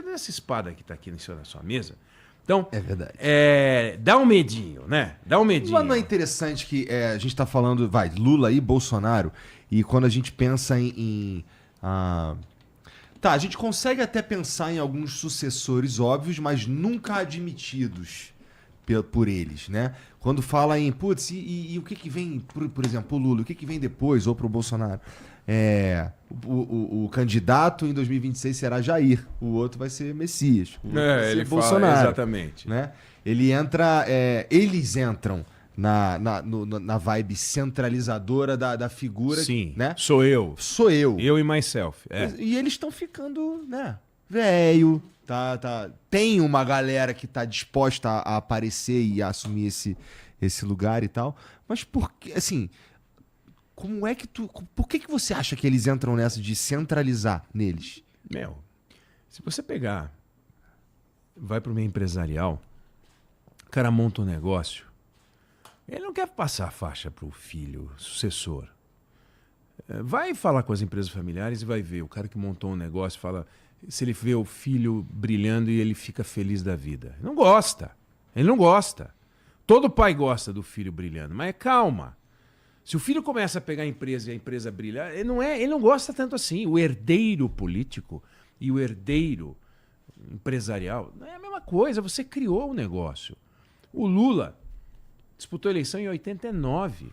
dessa espada que tá aqui em cima da sua mesa. Então, É verdade. Dá um medinho, né? Dá um medinho. Mas não é interessante que a gente tá falando, Lula e Bolsonaro, e quando a gente pensa Tá, a gente consegue até pensar em alguns sucessores óbvios, mas nunca admitidos por eles, né? Quando fala em, putz, e o que que vem, por exemplo, o Lula, o que que vem depois, ou pro Bolsonaro? O candidato em 2026 será Jair, o outro vai ser Messias, o outro vai ser ele Bolsonaro. fala, exatamente. Né? Eles entram na vibe centralizadora da figura. Sim, né? sou eu. Sou eu. Eu e myself. E eles estão ficando, né? Velho. Tem uma galera que tá disposta a aparecer e a assumir esse lugar e tal. Mas por que, assim, como é que por que você acha que eles entram nessa de centralizar neles? Meu, se você pegar, vai pro meio empresarial, o cara monta um negócio, ele não quer passar a faixa pro filho, sucessor. Vai falar com as empresas familiares e vai ver. O cara que montou um negócio fala... Se ele vê o filho brilhando e ele fica feliz da vida. Ele não gosta. Ele não gosta. Todo pai gosta do filho brilhando, mas calma. Se o filho começa a pegar a empresa e a empresa brilha, ele não gosta tanto assim. O herdeiro político e o herdeiro empresarial não é a mesma coisa. Você criou o negócio. O Lula disputou a eleição em 89.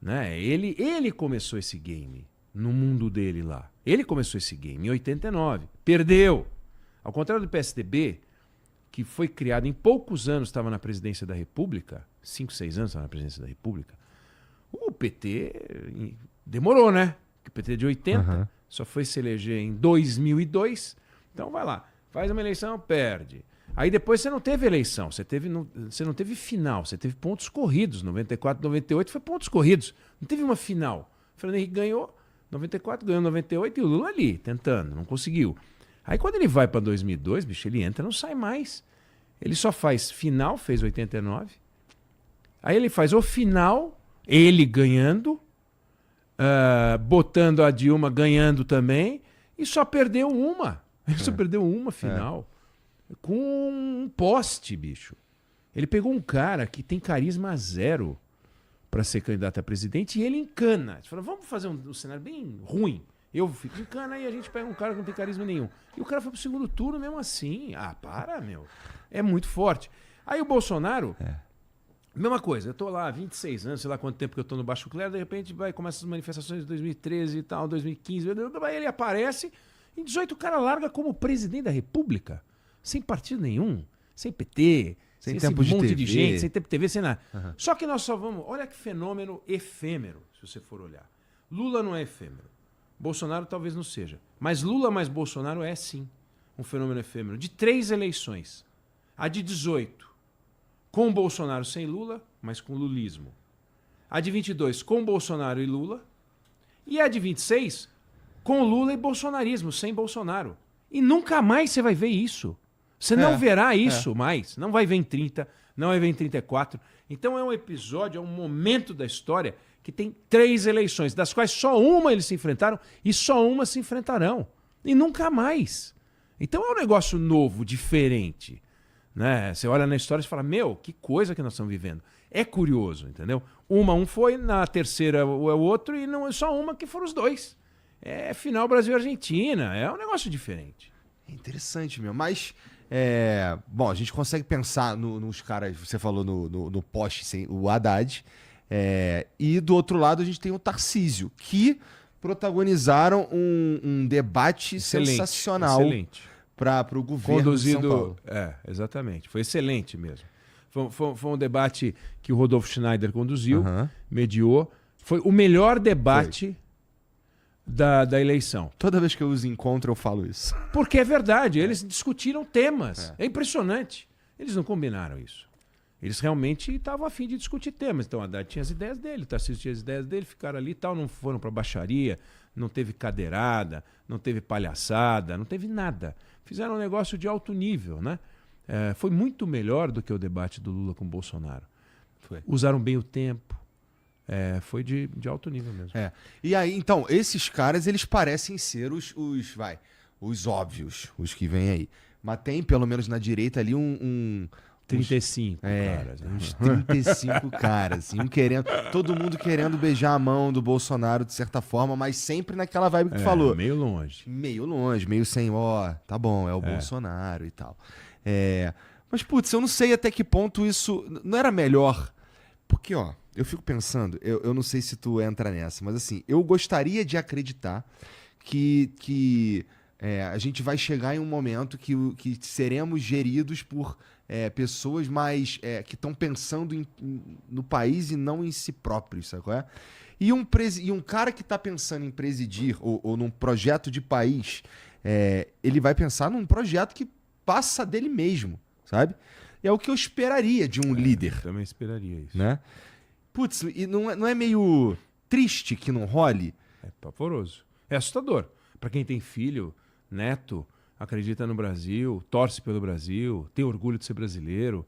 Né? Ele começou esse game no mundo dele lá. Ele começou esse game em 89. Perdeu. Ao contrário do PSDB, que foi criado em poucos anos, estava na presidência da República, 5, 6 anos estava na presidência da República, o PT demorou, né? O PT é de 80, só foi se eleger em 2002. Então vai lá, faz uma eleição, perde. Aí depois você não teve eleição, você não teve final, você teve pontos corridos. 94, 98 foi pontos corridos. Não teve uma final. O Fernando Henrique ganhou 94, ganhou 98 e o Lula ali, tentando, não conseguiu. Aí quando ele vai para 2002, bicho, ele entra, não sai mais. Ele só faz final, fez 89. Aí ele faz o final, ele ganhando, botando a Dilma ganhando também, e só perdeu uma. Ele só perdeu uma final. Com um poste, bicho. Ele pegou um cara que tem carisma zero para ser candidato a presidente, e ele encana. Ele falou, vamos fazer um cenário bem ruim. Eu fico encana e a gente pega um cara que não tem carisma nenhum. E o cara foi pro segundo turno mesmo assim. Ah, para, meu. É muito forte. Aí o Bolsonaro, mesma coisa. Eu tô lá há 26 anos, sei lá quanto tempo que eu tô no Baixo Clero, de repente começa as manifestações de 2013 e tal, 2015. Aí ele aparece, em 18 o cara larga como presidente da República, sem partido nenhum, sem PT, sem tempo esse de monte TV. de gente, sem tempo de TV, sem nada. Só que nós só vamos... Olha que fenômeno efêmero, se você for olhar. Lula não é efêmero. Bolsonaro talvez não seja. Mas Lula mais Bolsonaro é sim um fenômeno efêmero. De 3 eleições. A de 18, com Bolsonaro sem Lula, mas com lulismo. A de 22, com Bolsonaro e Lula. E a de 26, com Lula e bolsonarismo, sem Bolsonaro. E nunca mais você vai ver isso. Você não verá isso mais. Não vai ver em 30, não vai ver em 34. Então é um episódio, é um momento da história que tem 3 eleições, das quais só uma eles se enfrentaram e só uma se enfrentarão. E nunca mais. Então é um negócio novo, diferente. Né? Você olha na história e fala, meu, que coisa que nós estamos vivendo. É curioso, entendeu? Um foi, na terceira o outro, e não é só uma que foram os dois. É final Brasil e Argentina. É um negócio diferente. É interessante, meu. Mas, bom, a gente consegue pensar nos caras, você falou no poste, o Haddad, e do outro lado a gente tem o Tarcísio, que protagonizaram um debate sensacional para o governo conduzido, de São Paulo. Exatamente. Foi excelente mesmo. Foi um debate que o Rodolfo Schneider conduziu, mediou. Foi o melhor debate da eleição. Toda vez que eu os encontro, eu falo isso. Porque é verdade, eles discutiram temas. É impressionante. Eles não combinaram isso. Eles realmente estavam a fim de discutir temas. Então, a Haddad tinha as ideias dele, o Tarcísio tinha as ideias dele, ficaram ali e tal, não foram para baixaria, não teve cadeirada, não teve palhaçada, não teve nada. Fizeram um negócio de alto nível, né? Foi muito melhor do que o debate do Lula com o Bolsonaro. Usaram bem o tempo. Foi de alto nível mesmo. E aí, então, esses caras, eles parecem ser os óbvios, os que vêm aí. Mas tem, pelo menos na direita ali, 35 caras. uns 35 caras, assim, todo mundo querendo beijar a mão do Bolsonaro de certa forma, mas sempre naquela vibe que tu falou. Meio longe. Meio longe, meio sem, tá bom, é o Bolsonaro e tal. Mas, putz, eu não sei até que ponto isso não era melhor. Porque, eu fico pensando, eu não sei se tu entra nessa, mas assim, eu gostaria de acreditar que a gente vai chegar em um momento que seremos geridos por pessoas mais que estão pensando no país e não em si próprios, sabe qual é? E um cara que está pensando em presidir ou num projeto de país, ele vai pensar num projeto que passa dele mesmo, sabe? É o que eu esperaria de um líder. Eu também esperaria isso. Né? Putz, e não é meio triste que não role? É pavoroso. É assustador. Para quem tem filho, neto, acredita no Brasil, torce pelo Brasil, tem orgulho de ser brasileiro,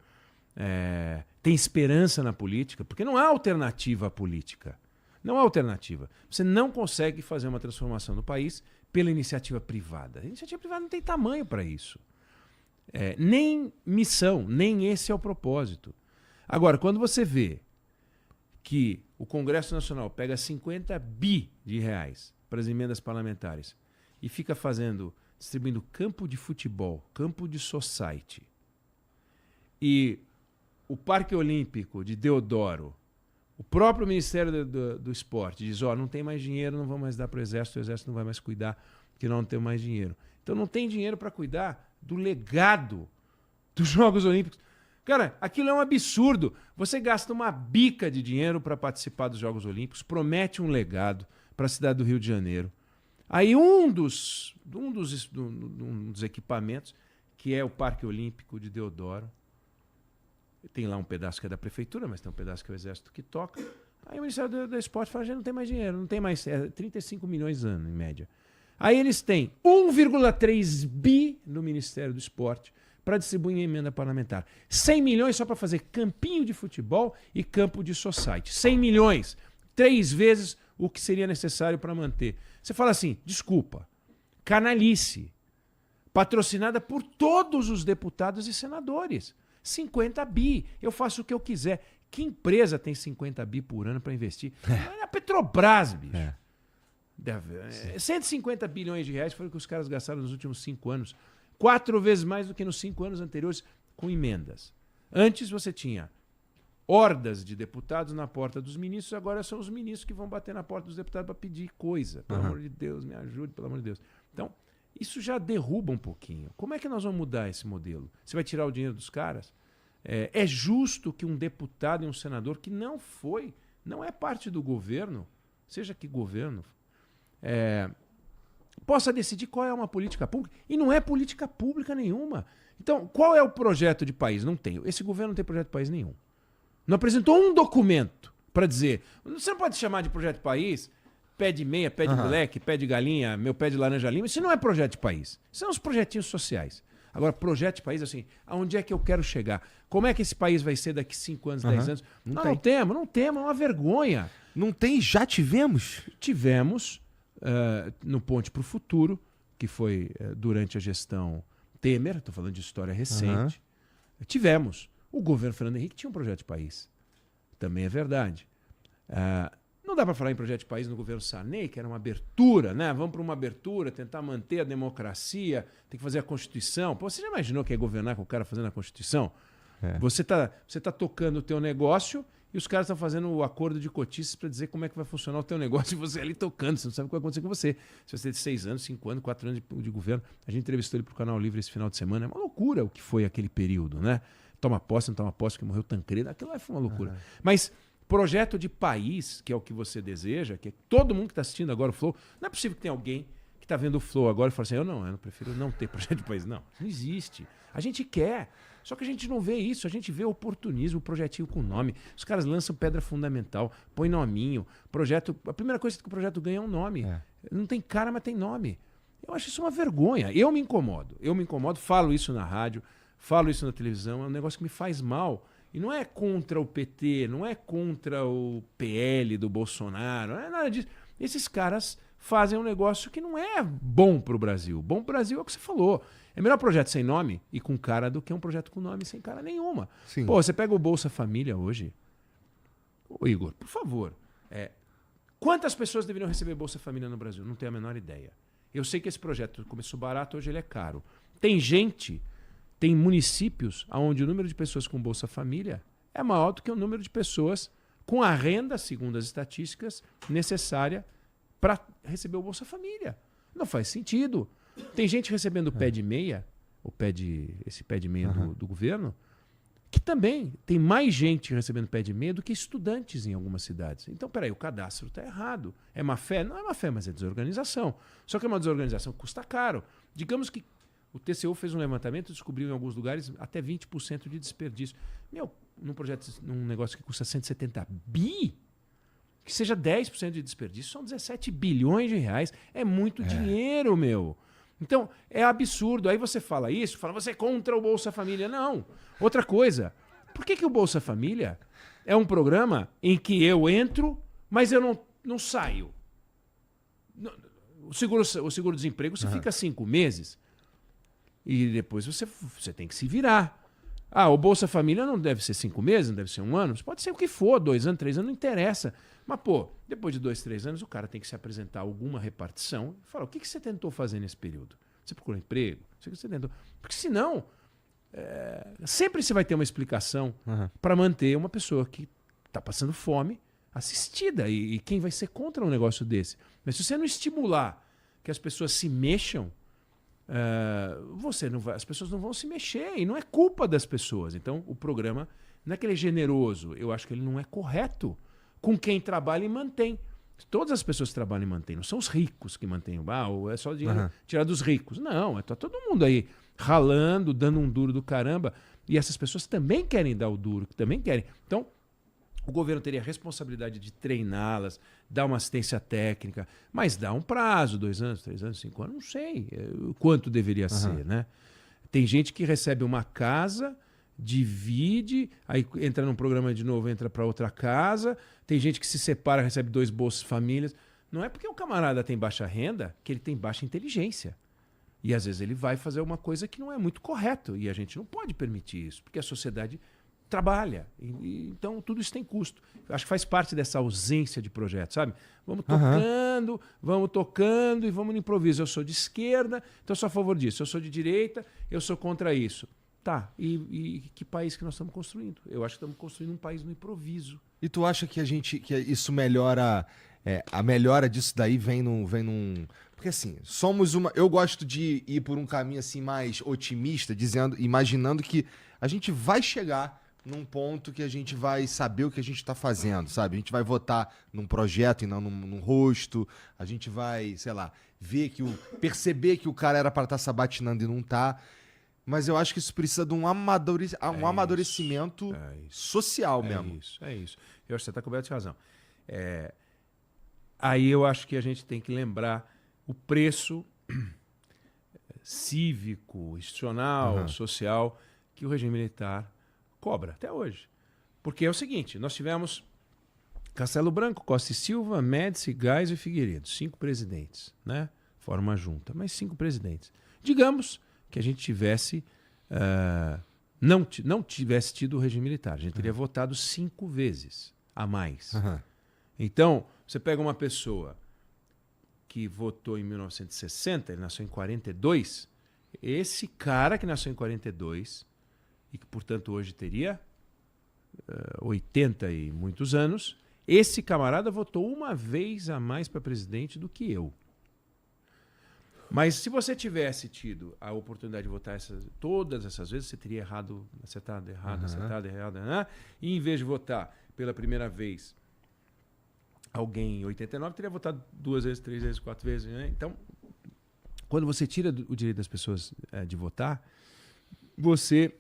tem esperança na política, porque não há alternativa à política. Não há alternativa. Você não consegue fazer uma transformação no país pela iniciativa privada. A iniciativa privada não tem tamanho para isso. Nem missão, nem esse é o propósito. Agora, quando você vê que o Congresso Nacional pega 50 bi de reais para as emendas parlamentares e fica distribuindo campo de futebol, campo de society, e o Parque Olímpico de Deodoro, o próprio Ministério do Esporte diz, não tem mais dinheiro, não vamos mais dar para o Exército não vai mais cuidar, porque nós não temos mais dinheiro. Então não tem dinheiro para cuidar do legado dos Jogos Olímpicos. Cara, aquilo é um absurdo. Você gasta uma bica de dinheiro para participar dos Jogos Olímpicos, promete um legado para a cidade do Rio de Janeiro. Aí um dos equipamentos, que é o Parque Olímpico de Deodoro, tem lá um pedaço que é da prefeitura, mas tem um pedaço que é o Exército que toca. Aí o Ministério do Esporte fala, gente, não tem mais dinheiro, não tem mais, 35 milhões ano, em média. Aí eles têm 1,3 bi no Ministério do Esporte para distribuir em emenda parlamentar. 100 milhões só para fazer campinho de futebol e campo de society. 100 milhões, 3 vezes o que seria necessário para manter. Você fala assim, desculpa, canalice, patrocinada por todos os deputados e senadores. 50 bi, eu faço o que eu quiser. Que empresa tem 50 bi por ano para investir? É a Petrobras, bicho. 150 bilhões de reais foi o que os caras gastaram nos últimos 5 anos. 4 vezes mais do que nos 5 anos anteriores com emendas. Antes você tinha hordas de deputados na porta dos ministros, agora são os ministros que vão bater na porta dos deputados para pedir coisa. Pelo amor de Deus, me ajude, pelo amor de Deus. Então, isso já derruba um pouquinho. Como é que nós vamos mudar esse modelo? Você vai tirar o dinheiro dos caras? É justo que um deputado e um senador que não é parte do governo, seja que governo, possa decidir qual é uma política pública. E não é política pública nenhuma. Então, qual é o projeto de país? Não tem. Esse governo não tem projeto de país nenhum. Não apresentou um documento para dizer... Você não pode chamar de projeto de país pé de meia, pé de moleque, pé de galinha, meu pé de laranja lima. Isso não é projeto de país. Isso são os projetinhos sociais. Agora, projeto de país, assim, aonde é que eu quero chegar? Como é que esse país vai ser daqui 5 anos, 10 anos? Não temos, é uma vergonha. Não tem, já tivemos? Tivemos... no Ponte para o Futuro, que foi durante a gestão Temer, estou falando de história recente, tivemos. O governo Fernando Henrique tinha um projeto de país. Também é verdade. Não dá para falar em projeto de país no governo Sarney, que era uma abertura, né? Vamos para uma abertura, tentar manter a democracia, tem que fazer a Constituição. Pô, você já imaginou que é governar com o cara fazendo a Constituição? Você tá tocando o teu negócio e os caras estão fazendo o acordo de cotistas para dizer como é que vai funcionar o teu negócio e você ali tocando, você não sabe o que vai acontecer com você. Se você tem 6 anos, 5 anos, 4 anos de governo, a gente entrevistou ele para o Canal Livre esse final de semana, é uma loucura o que foi aquele período, né? Toma posse, não toma posse, que morreu Tancredo, aquilo lá foi uma loucura. Mas projeto de país, que é o que você deseja, que é todo mundo que está assistindo agora o Flow, não é possível que tenha alguém que está vendo o Flow agora e fala assim, eu não prefiro não ter projeto de país. Não existe. A gente quer. Só que a gente não vê isso, a gente vê oportunismo, projetinho com nome. Os caras lançam pedra fundamental, põe nominho, projeto. A primeira coisa que o projeto ganha é um nome. Não tem cara, mas tem nome. Eu acho isso uma vergonha. Eu me incomodo, falo isso na rádio, falo isso na televisão, é um negócio que me faz mal. E não é contra o PT, não é contra o PL do Bolsonaro, não é nada disso. Esses caras fazem um negócio que não é bom para o Brasil. Bom para o Brasil é o que você falou. É melhor projeto sem nome e com cara do que um projeto com nome sem cara nenhuma. Sim. Pô, você pega o Bolsa Família hoje. Ô, Igor, por favor. Quantas pessoas deveriam receber Bolsa Família no Brasil? Não tenho a menor ideia. Eu sei que esse projeto começou barato, hoje ele é caro. Tem municípios onde o número de pessoas com Bolsa Família é maior do que o número de pessoas com a renda, segundo as estatísticas, necessária para receber o Bolsa Família. Não faz sentido. Tem gente recebendo pé de meia, esse pé de meia do governo, que também tem mais gente recebendo pé de meia do que estudantes em algumas cidades. Então, peraí, o cadastro está errado. É má fé? Não é má fé, mas é desorganização. Só que é uma desorganização que custa caro. Digamos que o TCU fez um levantamento e descobriu em alguns lugares até 20% de desperdício. Num negócio que custa 170 bi, que seja 10% de desperdício, são 17 bilhões de reais. É muito dinheiro, meu. Então, é absurdo. Aí você fala isso, você é contra o Bolsa Família. Não. Outra coisa, por que o Bolsa Família é um programa em que eu entro, mas eu não saio? O seguro-desemprego você fica 5 meses e depois você tem que se virar. O Bolsa Família não deve ser 5 meses, não deve ser 1 ano. Pode ser o que for, 2 anos, 3 anos, não interessa. Mas, depois de 2, 3 anos, o cara tem que se apresentar alguma repartição e falar: o que você tentou fazer nesse período? Você procurou emprego? O que você tentou? Porque senão, sempre você vai ter uma explicação para manter uma pessoa que está passando fome assistida. E quem vai ser contra um negócio desse? Mas se você não estimular que as pessoas se mexam, as pessoas não vão se mexer. E não é culpa das pessoas. Então, o programa não é que ele é generoso. Eu acho que ele não é correto com quem trabalha e mantém. Todas as pessoas que trabalham e mantêm. Não são os ricos que mantêm. Ou é só dinheiro tirar dos ricos. Não, tá todo mundo aí ralando, dando um duro do caramba. E essas pessoas também querem dar o duro, também querem. Então, o governo teria a responsabilidade de treiná-las, dar uma assistência técnica, mas dá um prazo, 2 anos, 3 anos, 5 anos, não sei quanto deveria ser, né? Tem gente que recebe uma casa, divide, aí entra num programa de novo, entra para outra casa. Tem gente que se separa, recebe 2 bolsas famílias. Não é porque o camarada tem baixa renda que ele tem baixa inteligência. E às vezes ele vai fazer uma coisa que não é muito correto. E a gente não pode permitir isso, porque a sociedade trabalha. Então tudo isso tem custo. Eu acho que faz parte dessa ausência de projeto, sabe? Vamos tocando e vamos no improviso. Eu sou de esquerda, então eu sou a favor disso. Eu sou de direita, eu sou contra isso. Tá, e que país que nós estamos construindo? Eu acho que estamos construindo um país no improviso. E tu acha que isso melhora, a melhora disso daí vem num... Porque assim, eu gosto de ir por um caminho assim mais otimista, imaginando que a gente vai chegar num ponto que a gente vai saber o que a gente está fazendo, sabe? A gente vai votar num projeto e não num rosto, a gente vai, sei lá, perceber que o cara era para estar sabatinando e não tá. Mas eu acho que isso precisa de um amadurecimento social mesmo. É isso. Eu acho que você está coberto de razão. Aí eu acho que a gente tem que lembrar o preço cívico, institucional, social que o regime militar cobra até hoje. Porque é o seguinte, nós tivemos Castelo Branco, Costa e Silva, Médici, Geisel e Figueiredo. 5 presidentes, né? Forma junta, mas 5 presidentes. Digamos que a gente tivesse não tivesse tido o regime militar. A gente teria votado 5 vezes a mais. Então, você pega uma pessoa que votou em 1960, ele nasceu em 42, esse cara que nasceu em 42 e que, portanto, hoje teria 80 e muitos anos, esse camarada votou uma vez a mais para presidente do que eu. Mas se você tivesse tido a oportunidade de votar todas essas vezes, você teria acertado, né? E em vez de votar pela primeira vez alguém em 89, teria votado 2 vezes, 3 vezes, 4 vezes. Né? Então, quando você tira o direito das pessoas de votar, você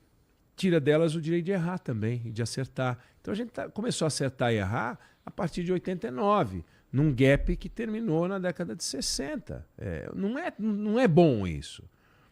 tira delas o direito de errar também, de acertar. Então a gente começou a acertar e errar a partir de 89. Num gap que terminou na década de 60. Não é bom isso.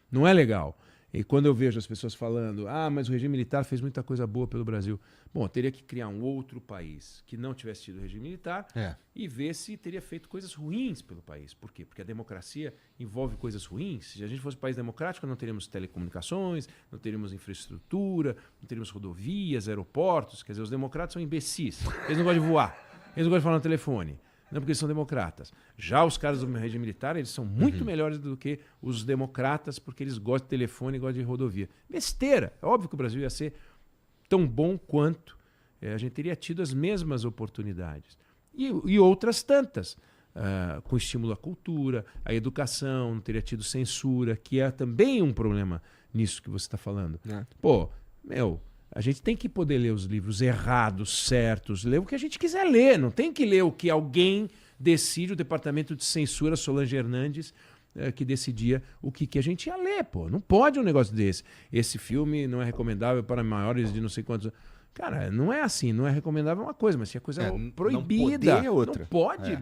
Não é legal. E quando eu vejo as pessoas falando, mas o regime militar fez muita coisa boa pelo Brasil. Bom, teria que criar um outro país que não tivesse tido regime militar e ver se teria feito coisas ruins pelo país. Por quê? Porque a democracia envolve coisas ruins. Se a gente fosse um país democrático, não teríamos telecomunicações, não teríamos infraestrutura, não teríamos rodovias, aeroportos. Quer dizer, os democratas são imbecis. Eles não gostam de voar, eles não gostam de falar no telefone. Não porque eles são democratas. Já os caras do regime militar, eles são muito melhores do que os democratas, porque eles gostam de telefone e gostam de rodovia. Besteira. É óbvio que o Brasil ia ser tão bom quanto. A gente teria tido as mesmas oportunidades. E outras tantas. Com estímulo à cultura, à educação, não teria tido censura, que é também um problema nisso que você está falando. Pô, a gente tem que poder ler os livros errados, certos, ler o que a gente quiser ler. Não tem que ler o que alguém decide, o departamento de censura, Solange Hernandes, que decidia o que a gente ia ler. Pô. Não pode um negócio desse. Esse filme não é recomendável para maiores de não sei quantos... Cara, não é assim. Não é recomendável uma coisa, mas se é coisa proibida... Não poder é outra. Não pode.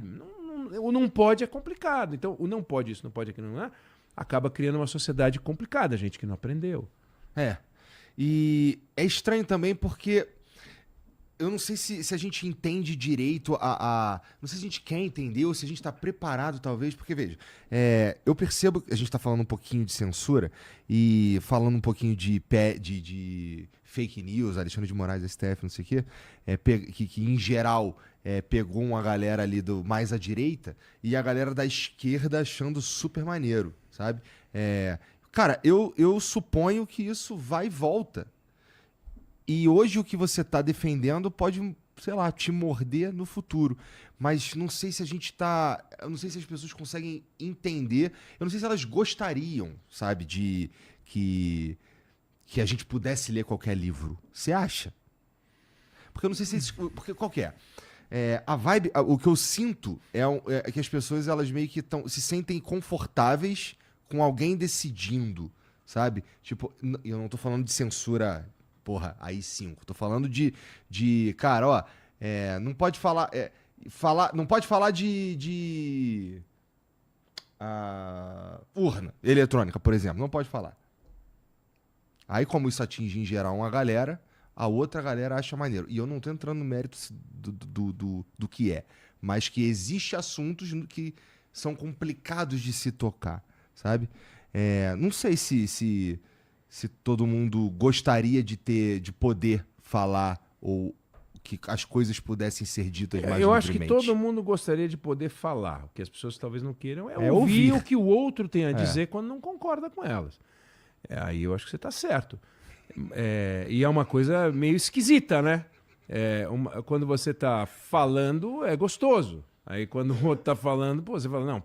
O não pode é complicado. Então, o não pode isso, não pode aquilo, não é? Acaba criando uma sociedade complicada, gente que não aprendeu. E é estranho também porque eu não sei se a gente entende direito não sei se a gente quer entender ou se a gente está preparado, talvez, porque, veja, eu percebo que a gente está falando um pouquinho de censura e falando um pouquinho de fake news, Alexandre de Moraes, STF, não sei o quê, que em geral pegou uma galera ali do mais à direita e a galera da esquerda achando super maneiro, sabe? Cara, eu suponho que isso vai e volta. E hoje o que você está defendendo pode, sei lá, te morder no futuro. Mas não sei se a gente tá... Eu não sei se as pessoas conseguem entender. Eu não sei se elas gostariam, sabe, de que a gente pudesse ler qualquer livro. Você acha? Porque eu não sei se... Porque qual que é? A vibe... O que eu sinto é que as pessoas, elas meio que se sentem confortáveis com alguém decidindo, sabe? Tipo, eu não tô falando de censura, porra, AI-5. Tô falando de cara, ó, não pode falar, não pode falar de urna eletrônica, por exemplo. Não pode falar. Aí, como isso atinge em geral uma galera, a outra galera acha maneiro. E eu não tô entrando no mérito do que é, mas que existe assuntos que são complicados de se tocar. Sabe? Não sei se todo mundo gostaria de poder falar ou que as coisas pudessem ser ditas mais livremente. Eu acho que todo mundo gostaria de poder falar. O que as pessoas talvez não queiram é ouvir o que o outro tem a dizer quando não concorda com elas. Aí eu acho que você está certo. E é uma coisa meio esquisita, né? Quando você está falando, é gostoso. Aí quando o outro está falando, você fala, não,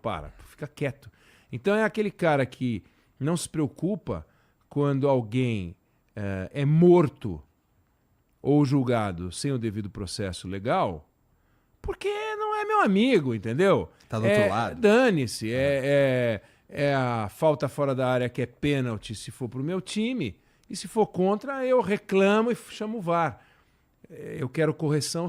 fica quieto. Então é aquele cara que não se preocupa quando alguém é morto ou julgado sem o devido processo legal, porque não é meu amigo, entendeu? Tá do outro lado. Dane-se. É a falta fora da área que é pênalti se for pro meu time, e se for contra, eu reclamo e chamo o VAR. Eu quero correção